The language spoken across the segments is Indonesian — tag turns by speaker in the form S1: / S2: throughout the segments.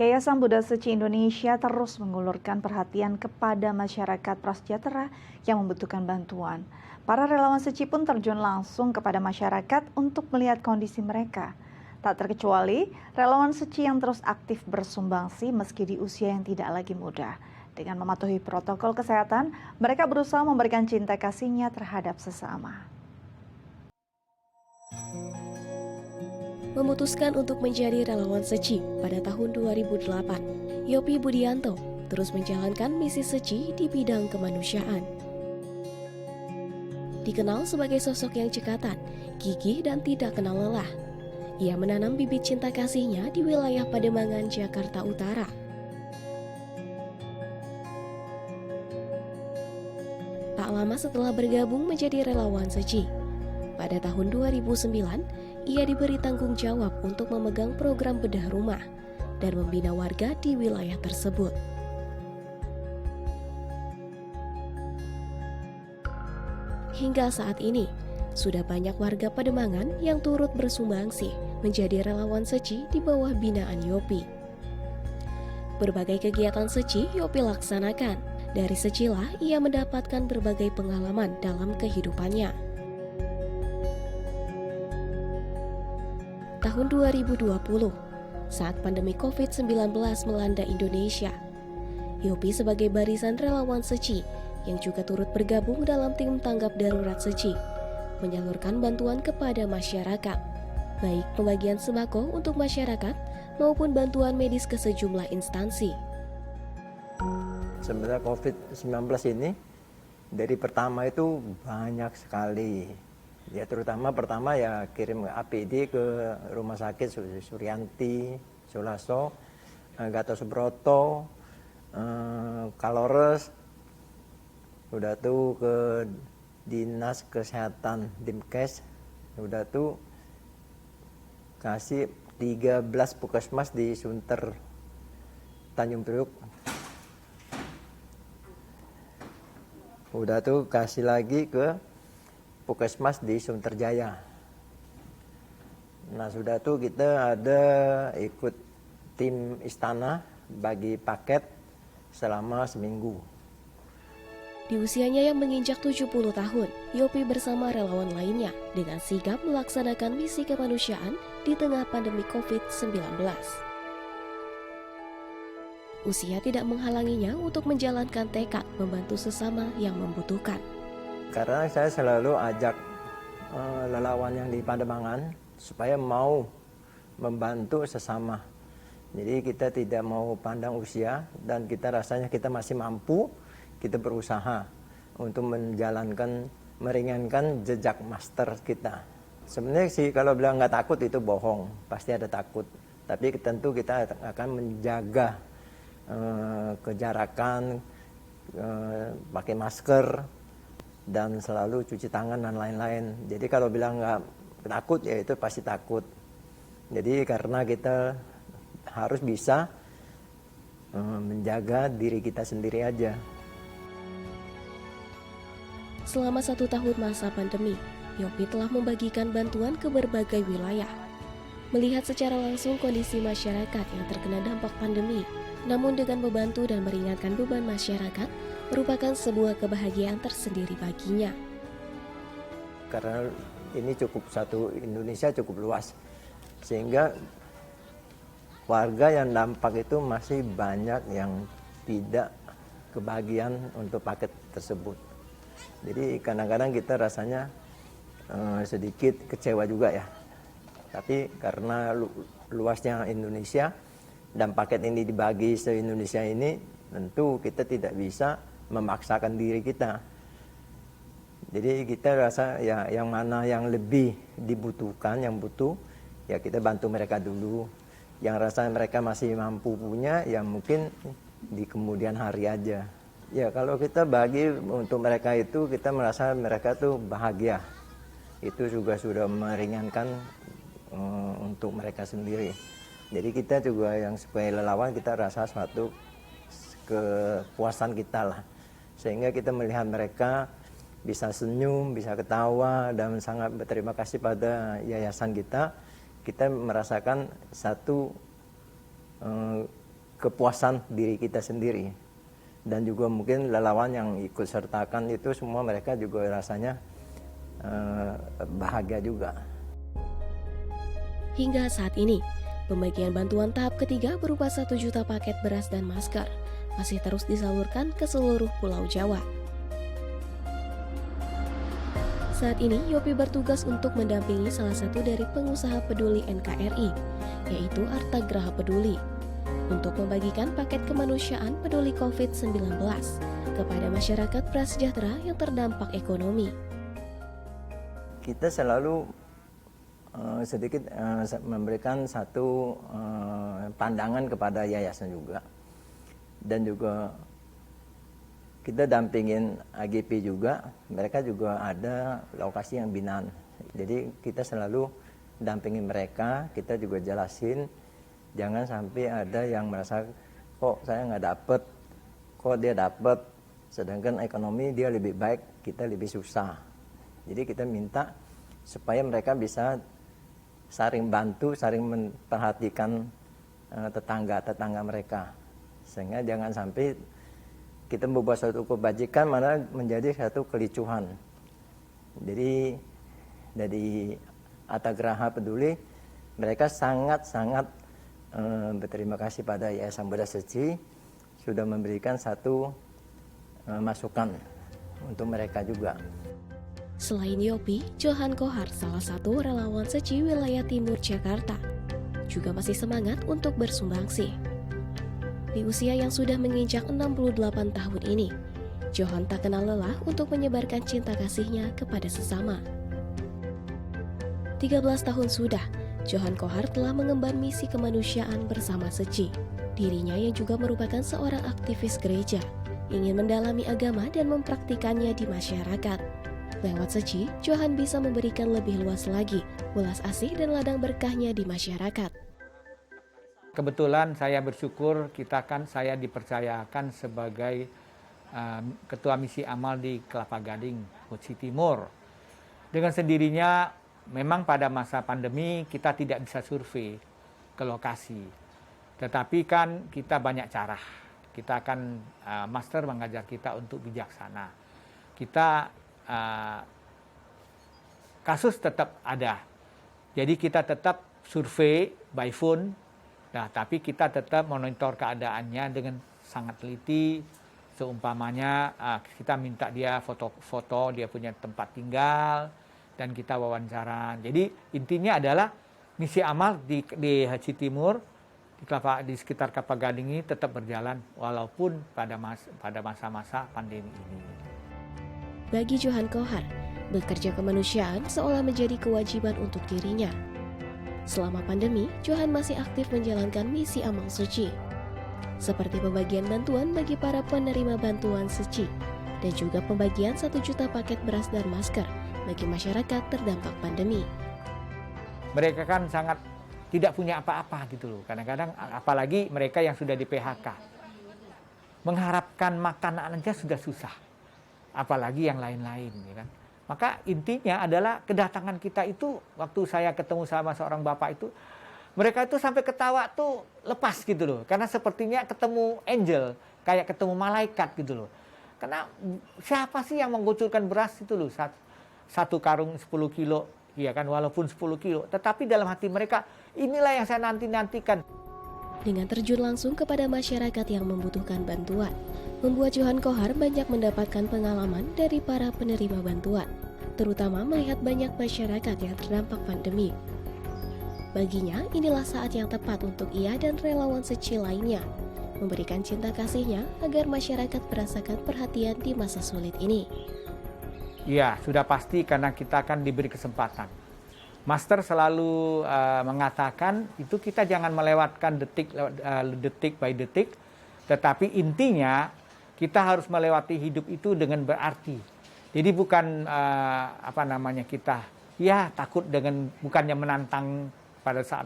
S1: Yayasan Buddha Seci Indonesia terus mengulurkan perhatian kepada masyarakat prasejahtera yang membutuhkan bantuan. Para relawan Seci pun terjun langsung kepada masyarakat untuk melihat kondisi mereka. Tak terkecuali, relawan Seci yang terus aktif bersumbangsi meski di usia yang tidak lagi muda. Dengan mematuhi protokol kesehatan, mereka berusaha memberikan cinta kasihnya terhadap sesama.
S2: Memutuskan untuk menjadi relawan Seci pada tahun 2008, Yopi Budianto terus menjalankan misi Seci di bidang kemanusiaan. Dikenal sebagai sosok yang cekatan, gigih dan tidak kenal lelah. Ia menanam bibit cinta kasihnya di wilayah Pademangan, Jakarta Utara. Tak lama setelah bergabung menjadi relawan Seci, pada tahun 2009, ia diberi tanggung jawab untuk memegang program bedah rumah dan membina warga di wilayah tersebut. Hingga saat ini, sudah banyak warga Pademangan yang turut bersumbangsi menjadi relawan Seci di bawah binaan Yopi. Berbagai kegiatan Seci Yopi laksanakan. Dari Secilah ia mendapatkan berbagai pengalaman dalam kehidupannya. Tahun 2020, saat pandemi COVID-19 melanda Indonesia, Yopi sebagai barisan relawan Seci yang juga turut bergabung dalam tim tanggap darurat Seci, menyalurkan bantuan kepada masyarakat, baik pembagian sembako untuk masyarakat maupun bantuan medis ke sejumlah instansi.
S3: Sebenarnya COVID-19 ini dari pertama itu banyak sekali. Ya terutama pertama ya kirim APD ke Rumah Sakit Suryanti, Sulaso, Gatot Subroto, Kalores, udah tuh ke Dinas Kesehatan Dimkes, udah tuh kasih 13 puskesmas di Sunter, Tanjung Priuk. Udah tuh kasih lagi ke Puskesmas di Sunterjaya. Nah sudah tuh kita ada ikut tim istana bagi paket selama seminggu.
S2: Di usianya yang menginjak 70 tahun, Yopi bersama relawan lainnya dengan sigap melaksanakan misi kemanusiaan di tengah pandemi COVID-19. Usia tidak menghalanginya untuk menjalankan tekad membantu sesama yang membutuhkan.
S3: Karena saya selalu ajak relawan yang di Pademangan supaya mau membantu sesama. Jadi kita tidak mau pandang usia dan kita rasanya kita masih mampu, kita berusaha untuk menjalankan, meringankan jejak master kita. Sebenarnya sih kalau bilang nggak takut itu bohong, pasti ada takut. Tapi tentu kita akan menjaga kejarakan, pakai masker, dan selalu cuci tangan dan lain-lain. Jadi kalau bilang nggak takut ya itu pasti takut. Jadi karena kita harus bisa menjaga diri kita sendiri aja.
S2: Selama 1 tahun masa pandemi, Yopi telah membagikan bantuan ke berbagai wilayah. Melihat secara langsung kondisi masyarakat yang terkena dampak pandemi, namun dengan membantu dan meringankan beban masyarakat, merupakan sebuah kebahagiaan tersendiri baginya.
S3: Karena ini Indonesia cukup luas, sehingga warga yang dampak itu masih banyak yang tidak kebagian untuk paket tersebut. Jadi kadang-kadang kita rasanya sedikit kecewa juga ya. Tapi karena luasnya Indonesia dan paket ini dibagi se-Indonesia ini, tentu kita tidak bisa memaksakan diri kita. Jadi kita rasa ya yang mana yang lebih dibutuhkan, yang butuh, ya kita bantu mereka dulu. Yang rasa mereka masih mampu punya, ya mungkin di kemudian hari aja. Ya kalau kita bagi untuk mereka itu, kita merasa mereka tuh bahagia. Itu juga sudah meringankan untuk mereka sendiri. Jadi kita juga yang sebagai relawan kita rasa suatu kepuasan kita lah. Sehingga kita melihat mereka bisa senyum, bisa ketawa, dan sangat berterima kasih pada yayasan kita. Kita merasakan satu kepuasan diri kita sendiri. Dan juga mungkin relawan yang ikut sertakan itu semua mereka juga rasanya bahagia juga.
S2: Hingga saat ini, pembagian bantuan tahap ketiga berupa 1 juta paket beras dan masker masih terus disalurkan ke seluruh Pulau Jawa. Saat ini, Yopi bertugas untuk mendampingi salah satu dari pengusaha peduli NKRI, yaitu Artagraha Peduli, untuk membagikan paket kemanusiaan peduli COVID-19 kepada masyarakat prasejahtera yang terdampak ekonomi.
S3: Kita selalu sedikit memberikan satu pandangan kepada yayasan juga, dan juga kita dampingin AGP juga, mereka juga ada lokasi yang binaan. Jadi kita selalu dampingin mereka, kita juga jelasin, jangan sampai ada yang merasa kok saya nggak dapet, kok dia dapet, sedangkan ekonomi dia lebih baik, kita lebih susah. Jadi kita minta supaya mereka bisa saling bantu, saling memperhatikan tetangga-tetangga mereka, sehingga jangan sampai kita membuat suatu kebajikan malah menjadi satu kericuhan. Jadi dari Artagraha Peduli, mereka sangat-sangat berterima kasih pada Yayasan Beras Seci sudah memberikan satu masukan untuk mereka juga.
S2: Selain Yopi, Johan Kohar, salah satu relawan Seci wilayah Timur Jakarta, juga masih semangat untuk bersumbangsi. Di usia yang sudah menginjak 68 tahun ini, Johan tak kenal lelah untuk menyebarkan cinta kasihnya kepada sesama. 13 tahun sudah, Johan Kohar telah mengemban misi kemanusiaan bersama Seci. Dirinya yang juga merupakan seorang aktivis gereja, ingin mendalami agama dan mempraktikannya di masyarakat. Lewat Seci, Johan bisa memberikan lebih luas lagi welas asih dan ladang berkahnya di masyarakat.
S4: Kebetulan saya bersyukur saya dipercayakan sebagai Ketua Misi Amal di Kelapa Gading, Bauchi Timur. Dengan sendirinya, memang pada masa pandemi kita tidak bisa survei ke lokasi. Tetapi kan kita banyak cara. Kita akan, Master mengajar kita untuk bijaksana. Kita kasus tetap ada. Jadi kita tetap survei by phone. Nah, tapi kita tetap monitor keadaannya dengan sangat teliti. Seumpamanya kita minta dia foto-foto dia punya tempat tinggal dan kita wawancara. Jadi intinya adalah misi amal di Haji Timur di sekitar Kelapa Gading ini tetap berjalan walaupun pada masa-masa pandemi ini.
S2: Bagi Johan Kohar, bekerja kemanusiaan seolah menjadi kewajiban untuk dirinya. Selama pandemi, Johan masih aktif menjalankan misi amal Seci, seperti pembagian bantuan bagi para penerima bantuan Seci, dan juga pembagian 1 juta paket beras dan masker bagi masyarakat terdampak pandemi.
S4: Mereka kan sangat tidak punya apa-apa gitu loh. Kadang-kadang apalagi mereka yang sudah di PHK. Mengharapkan makanan aja sudah susah. Apalagi yang lain-lain, ya kan. Maka intinya adalah kedatangan kita itu, waktu saya ketemu sama seorang bapak itu, mereka itu sampai ketawa tuh lepas gitu loh. Karena sepertinya ketemu angel, kayak ketemu malaikat gitu loh. Karena siapa sih yang mengucurkan beras itu loh, satu karung 10 kilo, ya kan, walaupun 10 kilo. Tetapi dalam hati mereka, inilah yang saya nanti-nantikan.
S2: Dengan terjun langsung kepada masyarakat yang membutuhkan bantuan, membuat Johan Kohar banyak mendapatkan pengalaman dari para penerima bantuan, terutama melihat banyak masyarakat yang terdampak pandemi. Baginya, inilah saat yang tepat untuk ia dan relawan Seci lainnya memberikan cinta kasihnya agar masyarakat merasakan perhatian di masa sulit ini.
S4: Ya, sudah pasti karena kita akan diberi kesempatan. Master selalu mengatakan itu kita jangan melewatkan detik by detik, tetapi intinya kita harus melewati hidup itu dengan berarti. Jadi bukan kita takut dengan bukannya menantang pada saat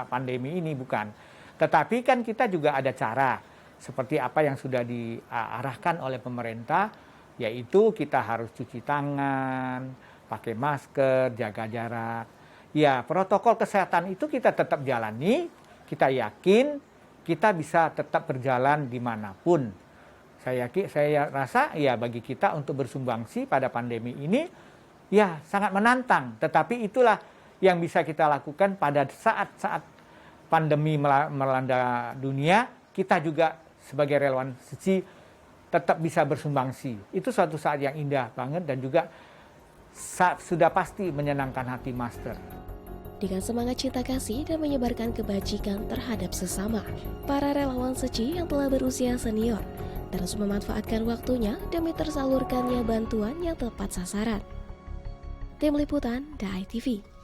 S4: pandemi ini, bukan. Tetapi kan kita juga ada cara seperti apa yang sudah diarahkan oleh pemerintah, yaitu kita harus cuci tangan, pakai masker, jaga jarak. Ya, protokol kesehatan itu kita tetap jalani, kita yakin kita bisa tetap berjalan dimanapun. Saya rasa ya bagi kita untuk bersumbangsi pada pandemi ini ya sangat menantang. Tetapi itulah yang bisa kita lakukan pada saat-saat pandemi melanda dunia. Kita juga sebagai relawan suci tetap bisa bersumbangsi. Itu suatu saat yang indah banget dan juga sudah pasti menyenangkan hati Master.
S2: Dengan semangat cinta kasih dan menyebarkan kebajikan terhadap sesama, para relawan suci yang telah berusia senior terus memanfaatkan waktunya demi tersalurkannya bantuan yang tepat sasaran. Tim Liputan, DAI TV.